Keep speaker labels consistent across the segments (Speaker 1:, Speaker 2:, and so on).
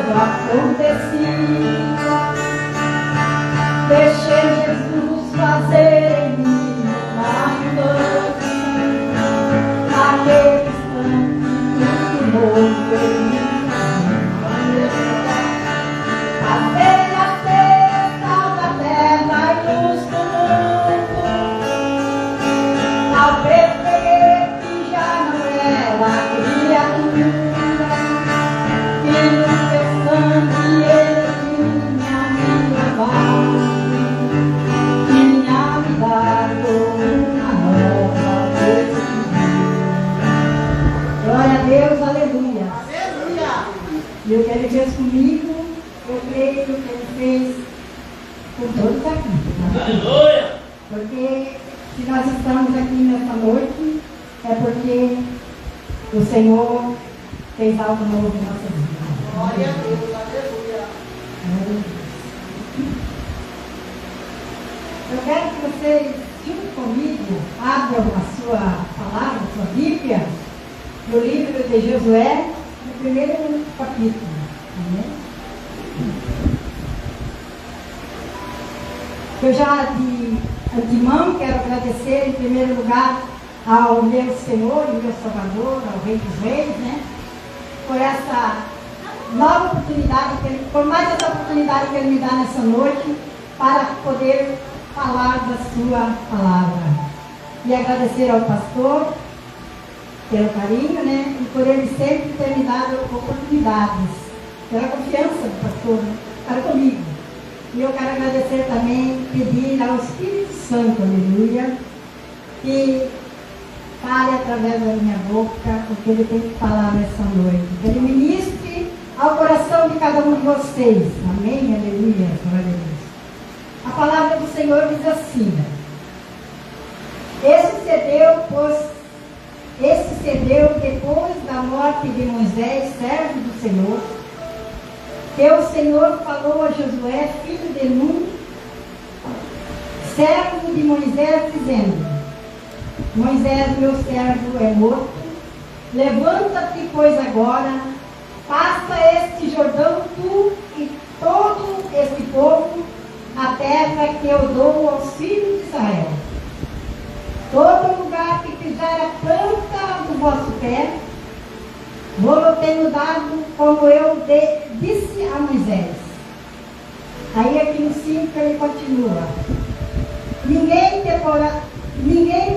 Speaker 1: tudo acontecia. Deixei Jesus fazer em mim uma mudança. Naquele instante tudo novo em mim. Passei a ser sal da terra e luz do mundo. Talvez peguei que já não era criatura. E no seu sangue ele tinha me levado, tinha me dado uma nova vida. Glória a Deus, aleluia. E o que ele fez comigo, eu creio que ele fez com todos aqui. Tá? Aleluia! Porque se nós estamos aqui nessa noite, é porque o Senhor fez algo novo em nossas vidas. Glória a Deus, aleluia! Eu quero que vocês, junto comigo, abram a sua palavra, a sua Bíblia, no livro de Josué, no primeiro capítulo. Amém? Eu já de antemão quero agradecer em primeiro lugar ao meu Senhor e meu Salvador, ao Rei dos Reis, né? Por essa nova oportunidade, por mais essa oportunidade que Ele me dá nessa noite para poder falar da sua palavra. E agradecer ao pastor pelo carinho, né? E por ele sempre ter me dado oportunidades, pela confiança do pastor, né? Para comigo. E eu quero agradecer também, pedir ao Espírito Santo, aleluia, que fale através da minha boca o que Ele tem que falar nessa noite. Que Ele ministre ao coração de cada um de vocês. Amém? Aleluia. Glória a Deus. A palavra do Senhor diz assim: Esse sucedeu depois da morte de Moisés, servo do Senhor, que o Senhor falou a Josué, filho de Nun, servo de Moisés, dizendo: Moisés, meu servo, é morto. Levanta-te, pois, agora, passa este Jordão, tu e todo este povo, a terra que eu dou aos filhos de Israel. Todo lugar que fizer a planta do vosso pé, vou-lo tenho dado, como eu disse a Moisés. Aí aqui no 5 ele continua: Ninguém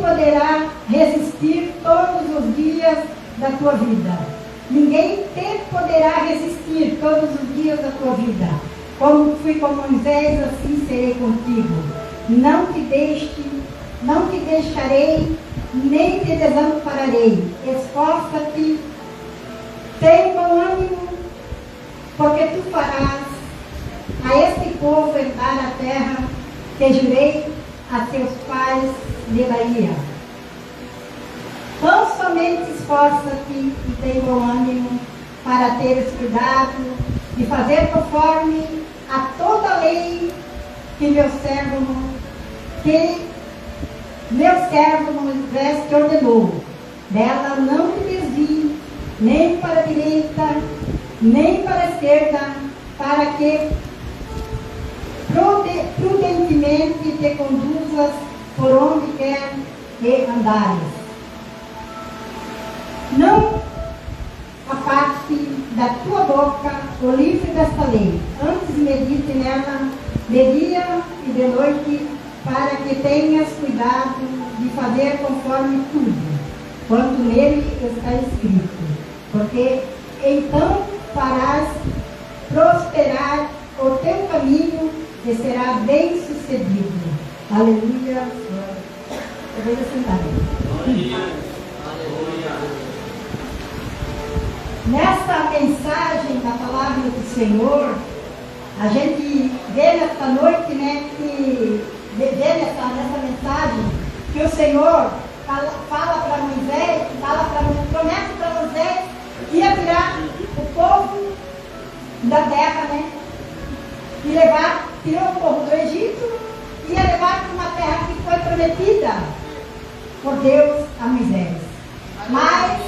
Speaker 1: poderá resistir todos os dias da tua vida. Ninguém te poderá resistir todos os dias da tua vida. Como fui com Moisés, assim serei contigo. Não te deixarei, nem te desampararei. Esforça-te, tem bom ânimo, porque tu farás a este povo herdar a terra que jurei a seus pais lhe daria. Tão somente esforça-te e tem bom ânimo para teres cuidado de fazer conforme a toda a lei que meu servo Moisés te ordenou. Dela não te desvie, nem para a direita, nem para a esquerda, para que prudentemente te conduzas por onde quer que andares. Não aparte da tua boca o livro desta lei, antes medite nela de dia e de noite, para que tenhas cuidado de fazer conforme tudo quanto nele está escrito, porque então farás prosperar o teu caminho e será bem sucedido. Aleluia. Eu vou sentar. Nesta mensagem da palavra do Senhor, a gente vê nesta noite, né, que vê nessa mensagem que o Senhor fala para Moisés, promete para Moisés que ia tirar o povo da terra, né? E tirou o povo do Egito e ia levar para uma terra que foi prometida por Deus a Moisés. Mas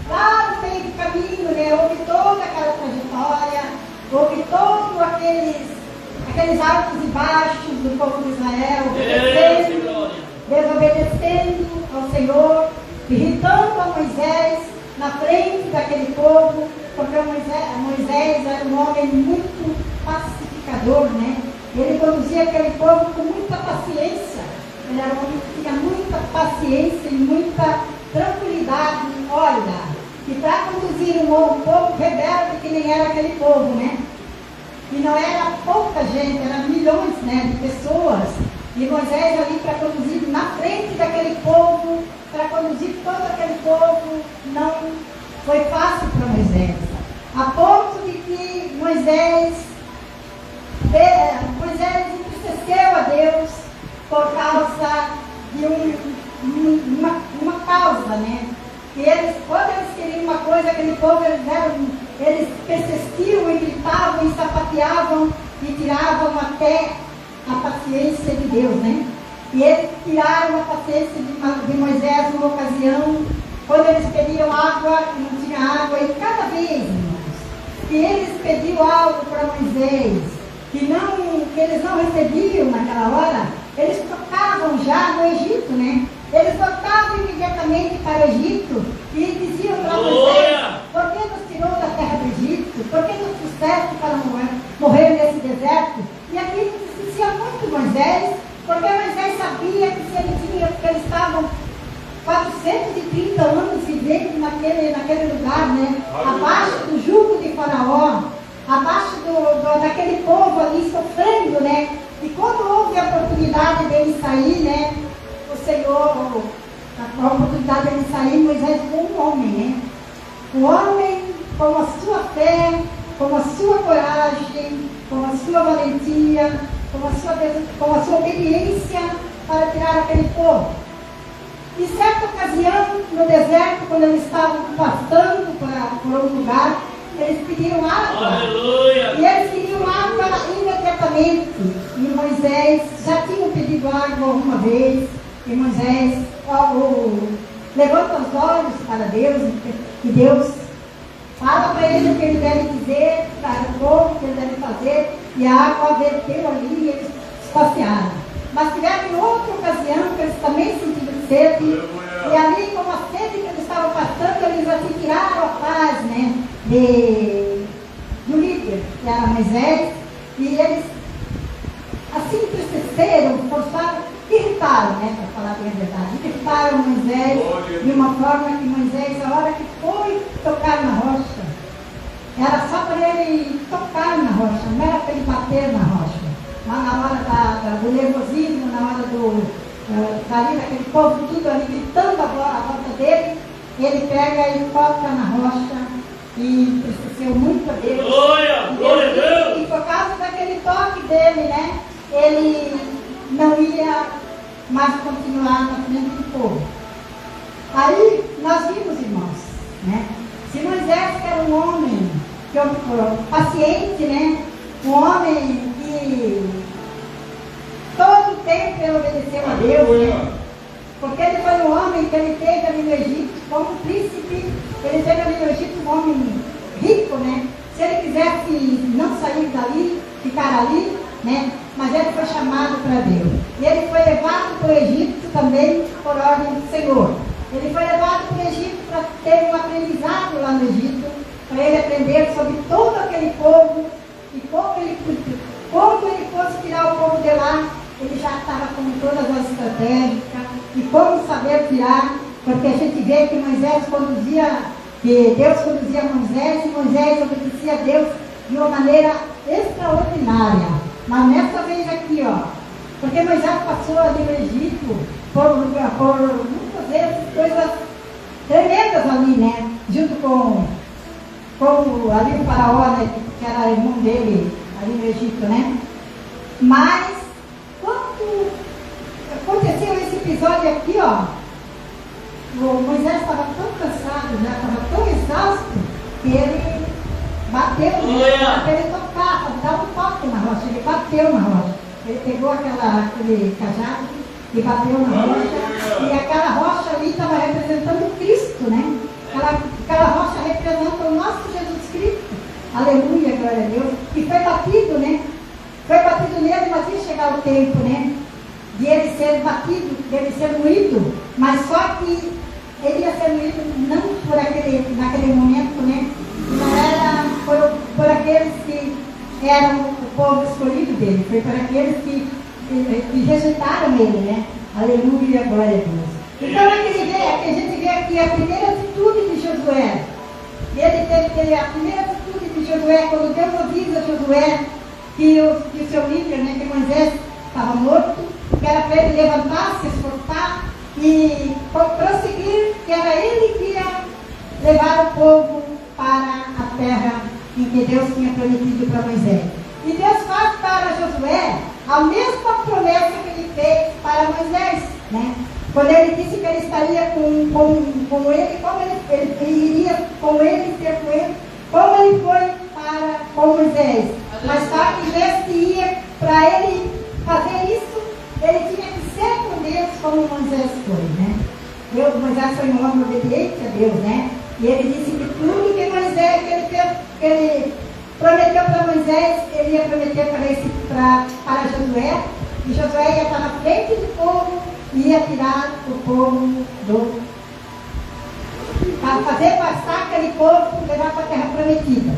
Speaker 1: lá no meio do caminho, né, houve toda aquela trajetória, houve aqueles altos e baixos do povo de Israel, desobedecendo ao Senhor, irritando a Moisés na frente daquele povo, porque Moisés era um homem muito pacificador, né? Ele conduzia aquele povo com muita paciência. Ele era um homem que tinha muita paciência e muita tranquilidade. Olha, e para conduzir um povo rebelde que nem era aquele povo, né? E não era pouca gente, eram milhões, né, de pessoas. E Moisés ali para conduzir na frente daquele povo, para conduzir todo aquele povo, não foi fácil para Moisés. A ponto de que Moisés entristeceu a Deus por causa de uma causa, né? E quando eles queriam uma coisa, aquele povo, eles persistiam e gritavam e sapateavam e tiravam até a paciência de Deus, né? E eles tiraram a paciência de Moisés numa ocasião, quando eles pediam água e não tinha água, e cada vez, irmãos, que eles pediam algo para Moisés, que eles não recebiam naquela hora, eles tocavam já no Egito, né? Eles voltavam imediatamente para o Egito e diziam para Moisés: por que nos tirou da terra do Egito? Por que nos trouxeste para morrer nesse deserto? E aqui entristecia muito Moisés, porque Moisés sabia que eles estavam 430 anos vivendo naquele lugar, né? Abaixo do jugo de Faraó, abaixo daquele povo ali sofrendo, né? E quando houve a oportunidade dele sair, né? O Senhor, a oportunidade dele sair, Moisés foi um homem, né? Um homem com a sua fé, com a sua coragem, com a sua valentia, com a sua obediência para tirar aquele povo. Em certa ocasião, no deserto, quando eles estavam passando por um lugar, eles pediram água. Aleluia. E eles queriam água imediatamente. E Moisés já tinha pedido água uma vez. E Moisés levanta os olhos para Deus. E Deus fala para ele o que ele deve dizer, para o povo, o que ele deve fazer. E a água verteu ali e eles passearam. Mas tiveram em outra ocasião que eles também sentiram sede. E ali, com a sede que eles estavam passando, eles assim tiraram a paz, né? Do líder, que era Moisés, e eles assim entristeceram, forçaram, irritaram, né, para falar bem a verdade, irritaram Moisés de uma forma que Moisés, a hora que foi tocar na rocha, era só para ele tocar na rocha, não era para ele bater na rocha. Lá na hora do nervosismo, na hora dali daquele povo, tudo ali gritando a volta dele, ele pega e toca na rocha. E entristeceu muito a Deus. Glória a Deus! E por causa daquele toque dele, né? Ele não ia mais continuar na frente do povo. Aí nós vimos, irmãos, né? Se Moisés, que era um homem paciente, né? Um homem que todo o tempo ele obedeceu a Deus, né? Porque ele foi um homem que ele teve ali no Egito como príncipe, ele teve ali no Egito um homem rico, né? Se ele quisesse não sair dali, ficar ali, né? Mas ele foi chamado para Deus. E ele foi levado para o Egito também por ordem do Senhor. Ele foi levado para o Egito para ter um aprendizado lá no Egito, para ele aprender sobre todo aquele povo e como ele fosse tirar o povo de lá. Ele já estava com todas as estratégias e como saber tirar, porque a gente vê que Deus conduzia Moisés e Moisés obedecia a Deus de uma maneira extraordinária. Mas nessa vez aqui, ó, porque Moisés passou ali no Egito por muitas vezes coisas tremendas ali, né? Junto com ali o faraó, né? Que era irmão dele ali no Egito, né? Mas quando aconteceu esse episódio aqui, ó, o Moisés estava tão cansado, já estava tão exausto, que ele bateu, para ele tocar, para dar um toque na rocha. Ele bateu na rocha. Ele pegou aquele cajado e bateu na rocha. E aquela rocha ali estava representando Cristo, né? Aquela rocha representa o nosso Jesus Cristo. Aleluia, glória a Deus. E foi batido, né? Foi batido nele, mas ia chegar o tempo, né? De ele ser batido, de ele ser moído. Mas só que ele ia ser moído não por naquele momento, né? Não era por aqueles que eram o povo escolhido dele. Foi por aqueles que rejeitaram ele, né? Aleluia, glória a Deus. Então a gente vê aqui a primeira atitude de Josué. Ele teve a primeira atitude de Josué, quando Deus avisa a Josué que o seu líder, né, que Moisés estava morto, que era para ele levantar, se esforçar e prosseguir, que era ele que ia levar o povo para a terra em que Deus tinha prometido para Moisés. E Deus faz para Josué a mesma promessa que ele fez para Moisés, né? Quando ele disse que ele estaria com ele, como ele iria com ele, ser com ele, como ele foi com Moisés. Mas só que em vez de ir para ele fazer isso, ele tinha que ser com Deus como Moisés foi, né? Moisés foi um homem obediente a Deus, né? E ele disse que tudo que Moisés, que ele prometeu para Moisés, ele ia prometer para Josué, e Josué ia estar na frente do povo e ia tirar o povo para fazer passar aquele povo e levar para a terra prometida.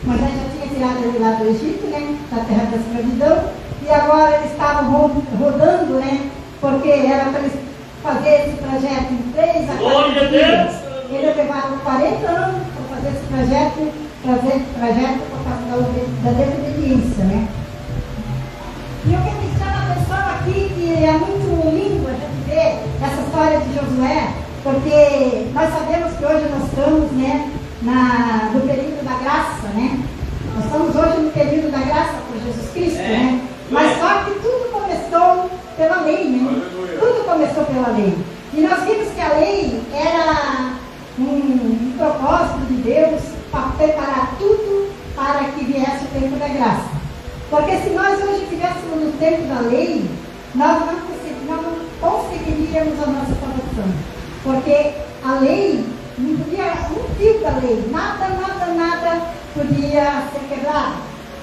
Speaker 1: Moisés já tinha tirado ele lá do Egito, né, da terra da escravidão, e agora eles estavam rodando, né, porque era para eles fazer esse trajeto em 3 a 4 dias. Eles levaram 40 anos para fazer esse trajeto por causa da desobediência, né? E o que me chama a atenção aqui, que é muito lindo a gente ver essa história de Josué, porque nós sabemos que hoje nós estamos, né, no período da graça, né? Nós estamos hoje no período da graça por Jesus Cristo, né? Mas só que tudo começou pela lei, né? Tudo começou pela lei. E nós vimos que a lei era um propósito de Deus para preparar tudo para que viesse o tempo da graça. Porque se nós hoje estivéssemos no tempo da lei, nós não conseguiríamos a nossa salvação. Porque a lei, não podia, um fio da lei, nada podia ser quebrado.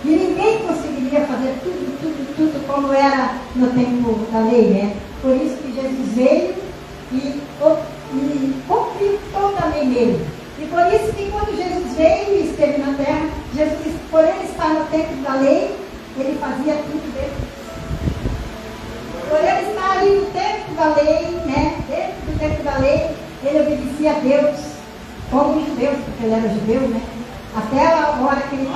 Speaker 1: E ninguém conseguiria fazer tudo como era no tempo da lei, né? Por isso que Jesus veio e cumpriu toda a lei nele. E por isso que quando Jesus veio e esteve na terra, Jesus, por ele estar no tempo da lei, ele fazia tudo dele. Por ele estar ali no tempo da lei, né? Dentro do tempo da lei, ele obedecia a Deus, como um judeu, porque ele era judeu, né? Até a hora que ele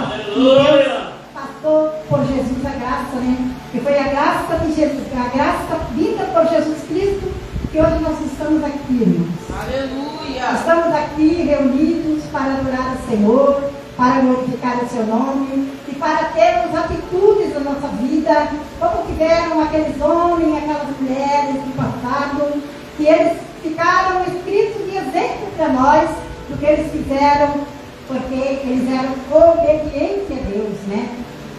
Speaker 1: passou por Jesus a graça, né? Que foi a graça de Jesus, a graça vinda por Jesus Cristo, que hoje nós estamos aqui, irmãos. Aleluia! Estamos aqui reunidos para adorar o Senhor, para glorificar o seu nome e para termos atitudes na nossa vida, como tiveram aqueles homens, aquelas mulheres do passado, que eles ficaram escritos de exemplo para nós do que eles fizeram, porque eles eram obedientes a Deus, né?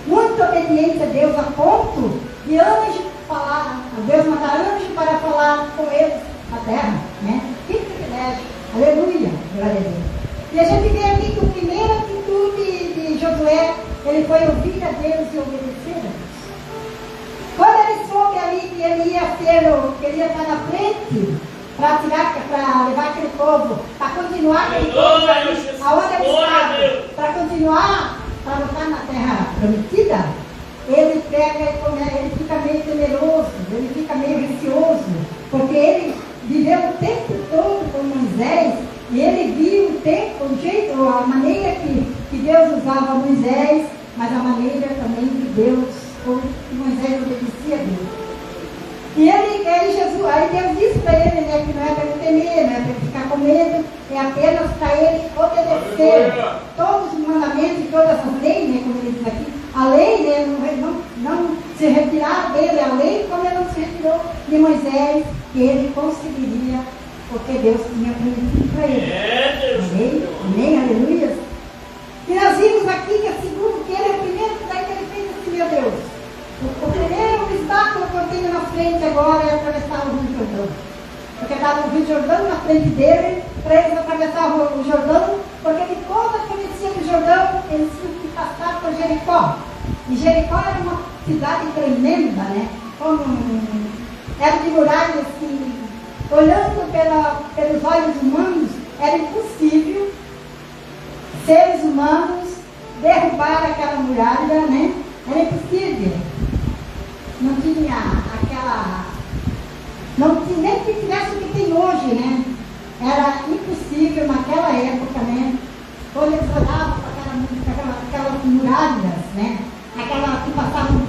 Speaker 1: Muito obedientes a Deus, a ponto de anjo falar, Deus mandar anjo para falar com eles na terra, né? Que privilégio! Aleluia! Glória a Deus! E a gente vê aqui que a primeira atitude de Josué, ele foi ouvir a Deus e obedecer a Deus. Quando ele soube ali que ele ia estar na frente para levar aquele povo, para continuar aquele povo aonde ele estava, para continuar, para voltar na terra prometida, ele fica meio temeroso, ele fica meio receoso, porque ele viveu o tempo todo com Moisés, e ele viu o tempo, o jeito, a maneira que Deus usava Moisés, mas a maneira também que Moisés obedecia a Deus. E aí Deus disse para ele, né, que não é para ele temer, não é para ele ficar com medo, é apenas para ele obedecer todos os mandamentos e todas as leis, né, como ele diz aqui. A lei, né, não se retirar dele, a lei, como ele não se retirou de Moisés, que ele conseguiria, porque Deus tinha prometido para ele. Amém? Aleluia. E nós vimos aqui que é segundo, que ele é o primeiro que ele fez assim, meu Deus. O primeiro obstáculo que eu tenho na frente agora é atravessar o Rio Jordão. Porque estava o Rio Jordão na frente dele, para eles atravessar o Jordão, porque de toda a travessia do Jordão, eles tinham que passar por Jericó. E Jericó era uma cidade tremenda, né? Era de muralhas que, olhando pelos olhos humanos, era impossível seres humanos derrubar aquela muralha, né? Era impossível. Não tinha aquela... Não tinha nem que tivesse o que tem hoje, né? Era impossível naquela época, né? Quando eles olhavam para aquelas muralhas, né? Aquela que passavam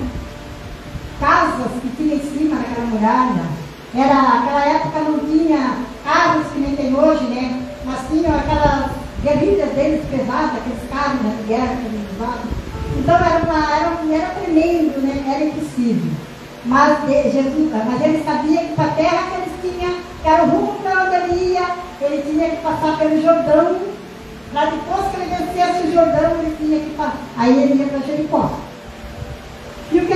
Speaker 1: casas que tinha em cima daquela muralha. Aquela época não tinha carros que nem tem hoje, né? Mas tinham aquelas guerrilhas deles pesadas, aqueles carros de guerra que eles usavam. Então era tremendo, né? Era impossível. Mas ele sabia que para a terra que eles tinham, que era o rumo para onde ele ia, ele tinha que passar pelo Jordão, para depois que ele vencesse o Jordão, ele tinha que passar. Aí ele ia para Jericó. E o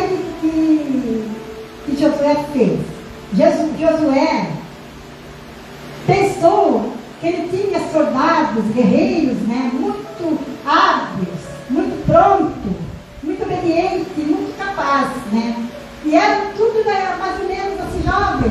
Speaker 1: que Josué fez? Josué pensou que ele tinha soldados, guerreiros, né, muito hábeis, muito prontos, muito obedientes, muito capazes, né? E eram tudo mais ou menos assim,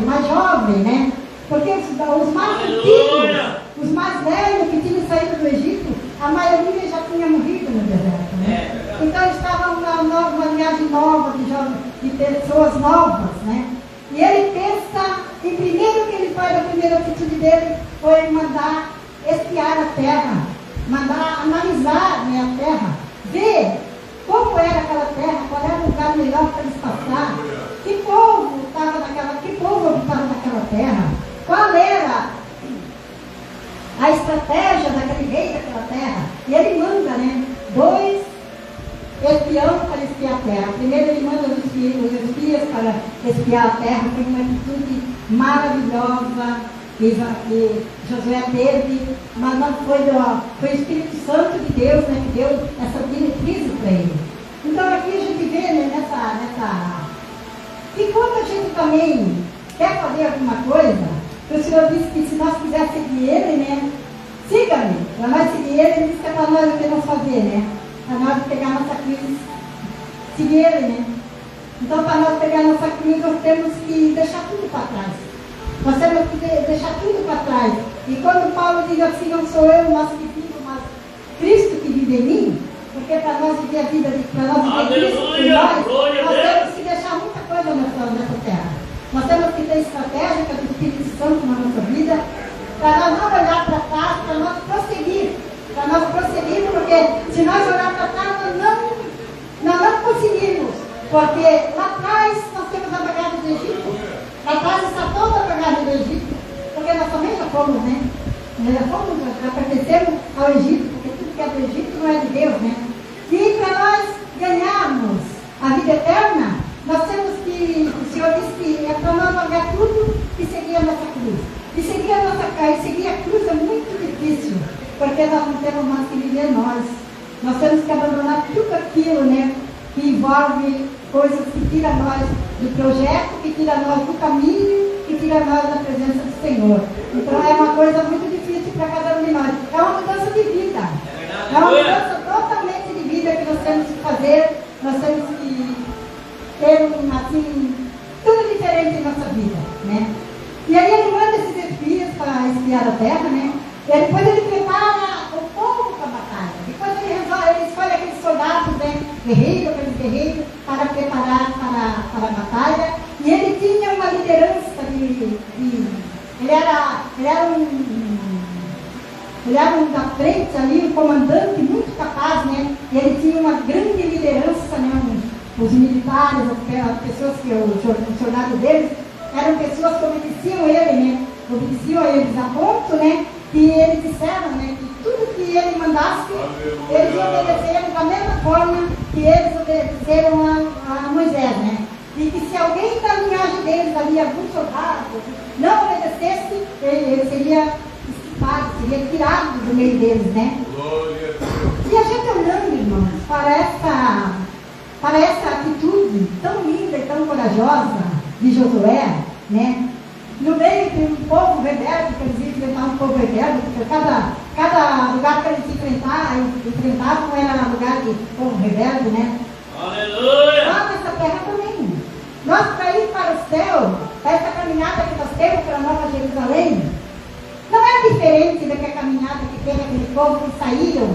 Speaker 1: mais jovem, né? Porque os mais antigos, os mais velhos que tinham saído do Egito, a maioria já tinha morrido no deserto, né? Então estavam numa viagem nova de pessoas novas, né? E ele pensa, em primeiro que ele faz, a primeira atitude dele foi mandar espiar a terra, mandar analisar, né, a terra, ver como era aquela terra, qual era o lugar melhor para eles passar, que povo habitava naquela terra, qual era a estratégia daquele rei daquela terra. E ele manda, né, 2 espiões para espiar a terra. Primeiro ele manda os espias para espiar a terra, foi uma atitude maravilhosa que Josué teve, mas não foi o Espírito Santo de Deus, né, que deu essa diretriz para ele. Então aqui a gente vê, né, que quando a gente também quer fazer alguma coisa, o Senhor disse que se nós quisermos seguir Ele, né, siga-me, para nós seguir Ele, Ele disse que é para nós o que nós fazer, né, para nós pegar nossa cruz, seguir Ele, né. Então para nós pegar nossa cruz, nós temos que deixar tudo para trás. Nós temos que deixar tudo para trás. E quando Paulo diz assim, não sou eu, mas que vivo, mas Cristo que vive em mim, porque para nós viver a vida, para nós viver Cristo em nós temos que deixar muita coisa nessa terra. Nós temos que ter estratégia do Espírito Santo na nossa vida, para nós não olhar para trás, para nós prosseguir, porque se nós olhar para trás, nós não conseguimos, porque lá atrás nós temos a bagagem do Egito. Lá atrás está toda a bagagem do Egito, porque nós também já fomos, né? Já pertencemos ao Egito, porque tudo que é do Egito não é de Deus, né? E para nós ganharmos a vida eterna, nós temos que, o Senhor disse que é para nós largar tudo e seguir a nossa cruz. E seguir a cruz é muito difícil, porque nós não temos mais que viver nós. Nós temos que abandonar tudo aquilo, né, que envolve coisas que tiram nós do projeto, que tiram nós do caminho, que tiram nós da presença do Senhor. Então é uma coisa muito difícil para cada um de nós. É uma mudança de vida. É uma mudança totalmente de vida que nós temos que fazer. Nós temos que ter tudo diferente em nossa vida, né? E aí ele manda esses espias para espiar a terra, né? E aí depois ele prepara o povo para a batalha. Depois ele escolhe aqueles soldados, né, aqueles guerreiros, para preparar para a batalha. E ele tinha uma liderança ele era um da frente ali, um comandante muito capaz, né? E ele tinha uma grande liderança, né? Os militares, as pessoas os soldados deles, eram pessoas que obedeciam ele, né? Obedeciam a eles a ponto, né? Que eles disseram, né, que tudo que ele mandasse, eles obedeceram da mesma forma que eles obedeceram a Moisés, né? E que se alguém da linhagem deles, ali, algum soldado, não obedecesse, ele seria estipado, seria tirado do meio deles, né? E a gente olhando, irmãos, para essa atitude tão linda e tão corajosa de Josué, né? No meio de um povo rebelde, que eles iam enfrentar um povo rebelde, porque cada lugar que eles enfrentavam era lugar de povo rebelde, né?
Speaker 2: Aleluia!
Speaker 1: Lá nessa terra também. Nós, para ir para o céu, essa caminhada que nós temos para Nova Jerusalém, não é diferente da que a caminhada que teve aquele povo que saíram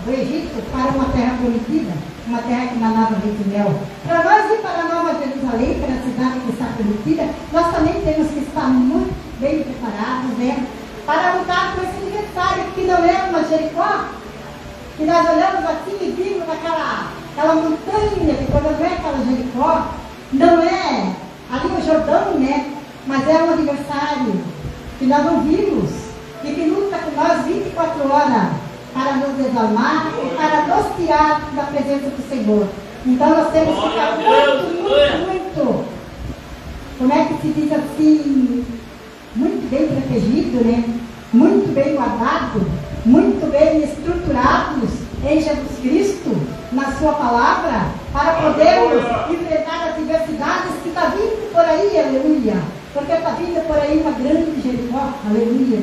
Speaker 1: do Egito para uma terra prometida, uma terra que manava leite e mel. Para nós ir para Nova Jerusalém, para a cidade que está prometida, nós também temos que estar muito bem preparados, né? Para lutar com esse adversário, que não é uma Jericó, que nós olhamos assim e vimos aquela montanha, que quando não é aquela Jericó, não é ali o Jordão, né? Mas é um adversário que nós não vimos e que luta com nós 24 horas para nos desalmar e para nos tirar da presença do Senhor. Então nós temos que ficar muito, como é que se diz assim, muito bem protegido, né? Muito bem guardado, muito bem estruturados em Jesus Cristo, na sua palavra, para podermos enfrentar as adversidades que está vindo por aí, aleluia. Porque está vindo por aí uma grande Jericó, aleluia.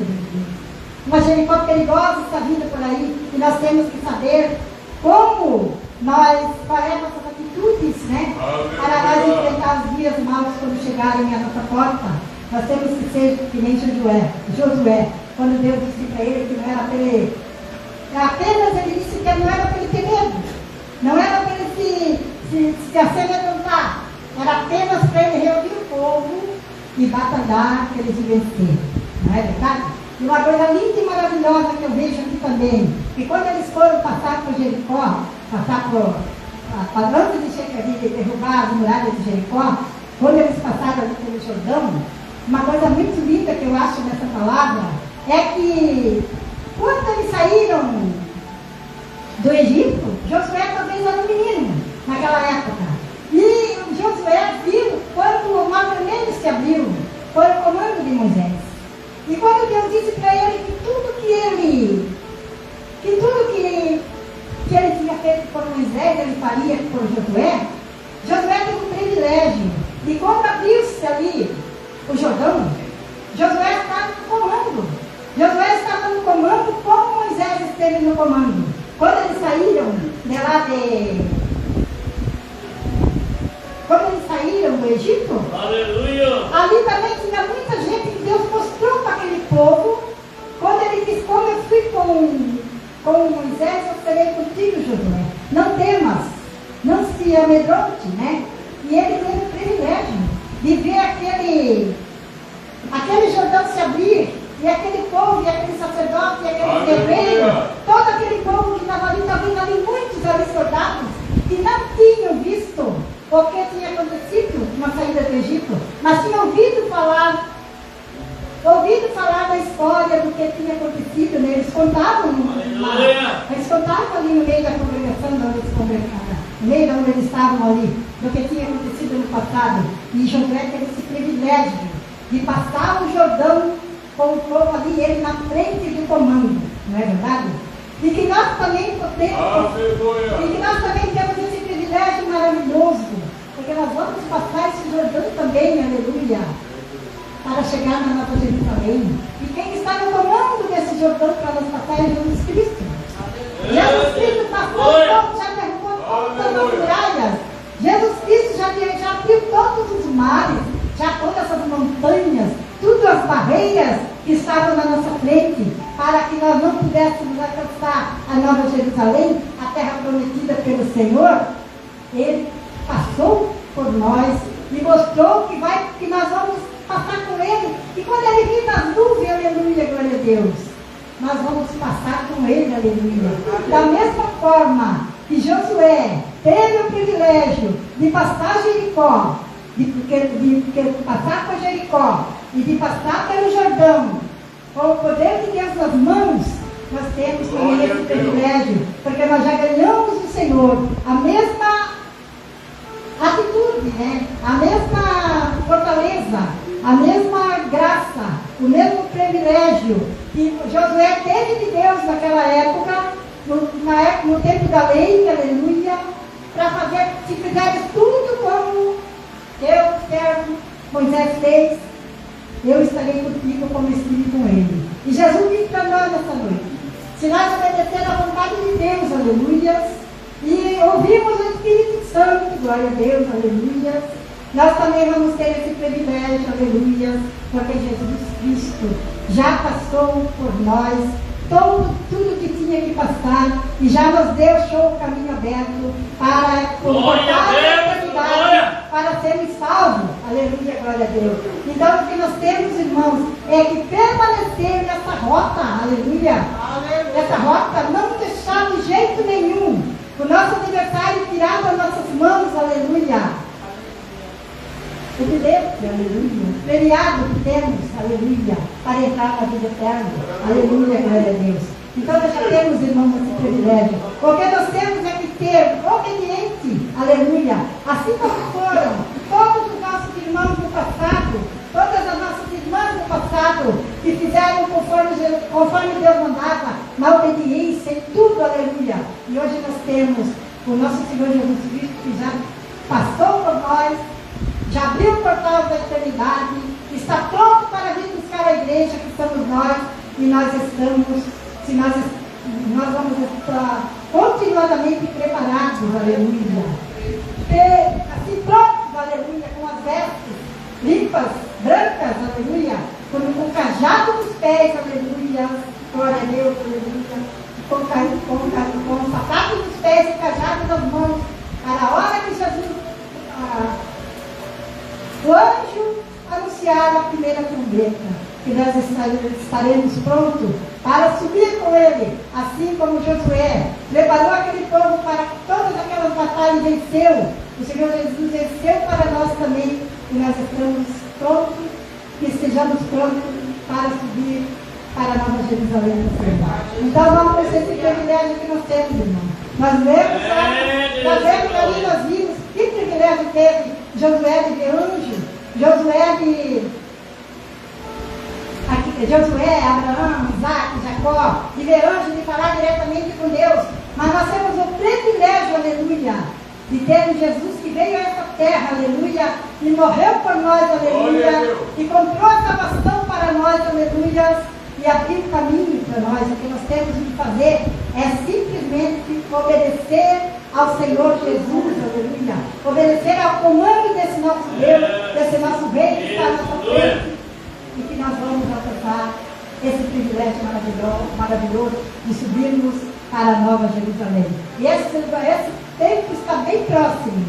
Speaker 1: Uma Jericó perigosa está vindo por aí, e nós temos que saber como nós faremos essas atitudes, né? Para nós enfrentar os dias maus quando chegarem à nossa porta. Nós temos que ser que nem Josué, quando Deus disse para ele que não era para ele. Apenas ele disse que não era para ele ter medo, não era para ele se amedrontar, era apenas para ele reunir o povo e batalhar para eles vencer. Não é verdade? E uma coisa linda e maravilhosa que eu vejo aqui também, que quando eles foram passar por Jericó, antes de derrubar as muralhas de Jericó, quando eles passaram ali pelo Jordão, uma coisa muito linda que eu acho nessa palavra é que quando eles saíram do Egito, Josué talvez era um menino naquela época. E Josué viu quando o mar vermelho se abriu, foi o comando de Moisés. E quando Deus disse para ele que tudo que ele tinha feito por Moisés, ele faria por Josué, Josué teve um privilégio. E quando abriu-se ali o Jordão, Josué estava no comando. Josué estava no comando como Moisés esteve no comando. Quando eles saíram do Egito,
Speaker 2: aleluia,
Speaker 1: ali também tinha muita gente que Deus mostrou para aquele povo, quando ele disse, como eu fui com Moisés, eu serei contigo, Josué. Não temas, não se amedronte, né? E ele teve o privilégio de ver aquele Jordão se abrir, e aquele povo, e aquele sacerdote, e aquele guerreiro, todo aquele povo que estava ali muitos ali soldados, que não tinham visto o que tinha acontecido na saída do Egito, mas tinham ouvido falar da história do que tinha acontecido, né? Eles contavam ali no meio da congregação, no meio de onde eles estavam ali, do que tinha acontecido no passado. E Josué teve esse privilégio de passar o Jordão com o povo ali, ele na frente do comando, não é verdade? E que nós também temos esse privilégio maravilhoso, porque nós vamos passar esse Jordão também, aleluia, para chegar na Nova Jerusalém. E quem está no comando desse Jordão para nós passar é Jesus Cristo. Jesus Cristo passou, já derrubou todas as muralhas. Jesus Cristo já abriu todos os mares, já todas essas montanhas, tudo as barreiras que estavam na nossa frente, para que nós não pudéssemos alcançar a Nova Jerusalém, a terra prometida pelo Senhor. Ele passou por nós e mostrou que nós vamos passar com ele. E quando ele vir nas nuvens, aleluia, glória a Deus, nós vamos passar com ele, aleluia. Da mesma forma que Josué teve o privilégio de passar Jericó, de passar por Jericó e de passar pelo Jordão, com o poder de Deus nas mãos, nós temos também esse privilégio, porque nós já ganhamos do Senhor a mesma atitude, né? A mesma fortaleza, a mesma graça, o mesmo privilégio que Josué teve de Deus naquela época, no tempo da lei, aleluia, para fazer, se fizeres tudo como eu, servo, Moisés fez, eu estarei contigo como estive com ele. E Jesus disse para nós essa noite, se nós obedecermos à vontade de Deus, aleluia, e ouvir glória a Deus, aleluia. Nós também vamos ter esse privilégio, aleluia, porque Jesus Cristo já passou por nós tudo que tinha que passar e já nos deixou o caminho aberto para comportar a eternidade, para sermos salvos. Aleluia, glória a Deus. Então o que nós temos, irmãos, é que permanecer nessa rota, aleluia. Nessa rota, não deixar de jeito nenhum o nosso adversário tirar das nossas mãos, aleluia. O bilhete, aleluia, feriado que temos, aleluia, para entrar na vida eterna, aleluia, glória a Deus. Então nós já temos, irmãos, esse privilégio, porque nós temos é que ter obediente, aleluia, assim como foram todos os nossos irmãos do passado, todas as nossas irmãs do passado, que fizeram conforme Deus mandava, na obediência e tudo, aleluia. E hoje nós temos o nosso Senhor Jesus Cristo, que já passou por nós, já abriu o portal da eternidade, está pronto para vir buscar a igreja que somos nós, e nós estamos, nós vamos estar continuadamente preparados, aleluia. Assim prontos, aleluia, com as vestes limpas, brancas, aleluia, com o cajado dos pés, aleluia, glória a Deus, aleluia, com o sapato dos pés e o cajado das mãos, para a hora que Jesus... o anjo anunciar a primeira trombeta, que nós estaremos prontos para subir com ele, assim como Josué preparou aquele povo para todas aquelas batalhas e venceu. O Senhor Jesus venceu para nós também, e nós estamos prontos, que estejamos prontos para subir para a Nova Jerusalém. Então vamos ter esse privilégio que nós temos, irmão. Nós vemos ali, nós vimos que privilégio teve Josué de ver anjo, Josué, Abraão, Isaac, Jacó, de ver anjo, de falar diretamente com Deus. Mas nós temos o privilégio, aleluia, de termos Jesus que veio a essa terra, aleluia, e morreu por nós, aleluia, e comprou a salvação para nós, aleluia, e abriu o caminho para nós. O que nós temos de fazer é simplesmente obedecer ao Senhor Jesus, aleluia, obedecer ao comando desse nosso Deus, desse nosso Rei que está à nossa frente, e que nós vamos alcançar esse privilégio maravilhoso de subirmos para a Nova Jerusalém. E esse tempo está bem próximo,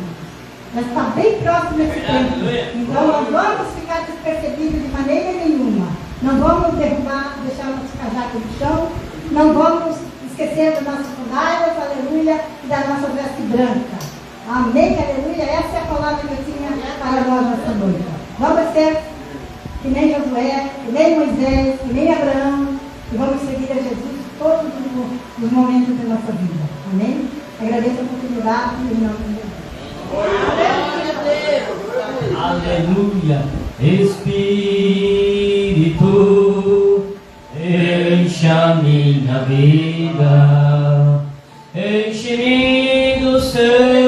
Speaker 1: está bem próximo esse tempo. Então não vamos ficar despercebidos de maneira nenhuma, não vamos derrubar, deixar o nosso cajado no chão, não vamos esquecer das nossas sandálias, aleluia, e da nossa veste branca. Amém, aleluia. Essa é a palavra que eu tinha para nós nessa noite. Vamos ser que nem Josué, que nem Moisés, que nem Abraão, e vamos seguir a Jesus todos os momentos da nossa vida. Amém? Agradeço a oportunidade em nome de Deus.
Speaker 3: Aleluia. Espírito, enche a minha vida, enche-me do Senhor.